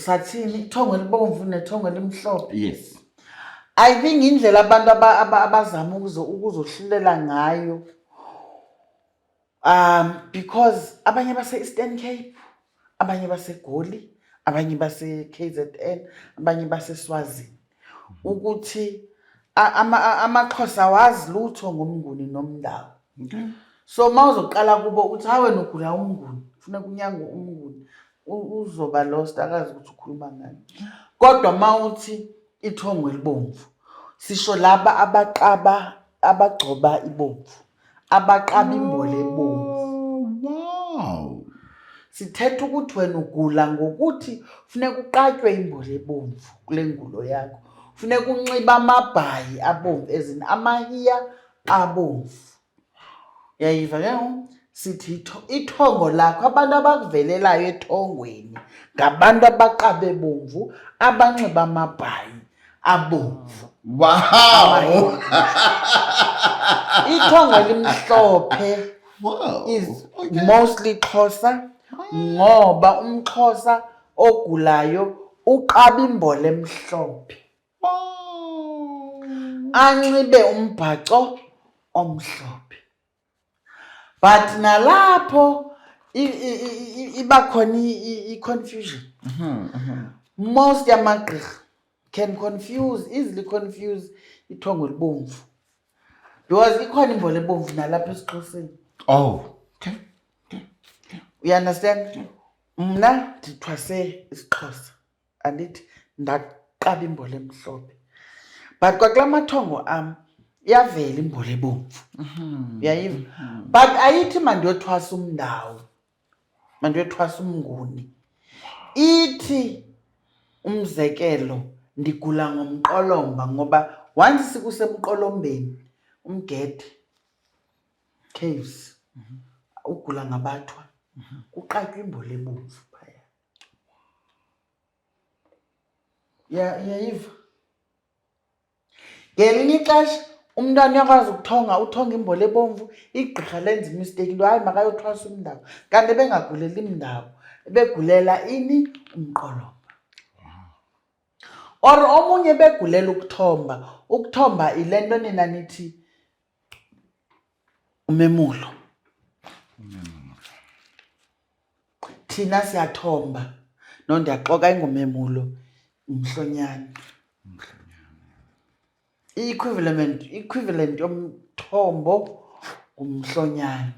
sathini ithongo elibomvu nethongo elimhlophe. Yes. I think indlela abantu abazama ukuzohlulela ngayo because abanye base Eastern Cape, abanye base Goli, abanye base KZN, abanye base Swazini ukuthi amaXhosa wazi lutho ngomnguni nomndawo. Okay. So mawuzoqala kubo uthi hawe nogula umnguni ufuna kunyanga umnguni uzoba lost akazi ukuthi ukhuluma ngani. Kodwa mawuthi ithongo elibomvu sisho laba abagcoba ibomvu, abaqaba imbole ebomvu. Wow. Sithetha ukuthi wena ugula ngokuthi funeka uqatywe imbole ebomvu kule ngulo yakho. Funeka unxiba amabhayi abomvu ezini amahiya abomvu. Yayiva ke sithi ithongo lakho abantu abakuvelelayo ethongweni ngabantu abaqabe ebomvu abanxiba amabhayi abomvu. Wow. Ithongo elimhlophe is mostly Xhosa ngoba umXhosa ogulayo uqaba imbole emhlophe. Anxibe umbhaco omhlophe. But nalapho iba khona i-confusion. Most yamagqirha can easily confuse ithongo elibomvu. Because ikhona imbole ebomvu nalapha esiXhoseni. Oh, okay. You understand? Mna ndithwase isiXhosa andithi ndaqaba imbole emhlophe. But kwakula mathongo iyavela imbole ebomvu. Uyayiva? But ayithi mandiyothwasa umndawo. Mandiyothwasa umnguni. Ithi umzekelo ndigula ngomqolomba ngoba once sikusemqolombeni umgede caves ugula ngabathwa kuqatywa imbole ebomvu phaya. Yayiva? Ngelinye ixesha umntwana uyakwazi uthonga imbole ebomvu igqirha lenza imistake into hayi makayothwasa umndawo kanti bengagulela imndawo begulela ini umqolomba. Or omunye begulela ukuthomba ilento nina nithi umemulo. Thina siyathomba no ndiyaxoka ingomemulo umhlonyana. Equivalent yomthombo umhlonyana.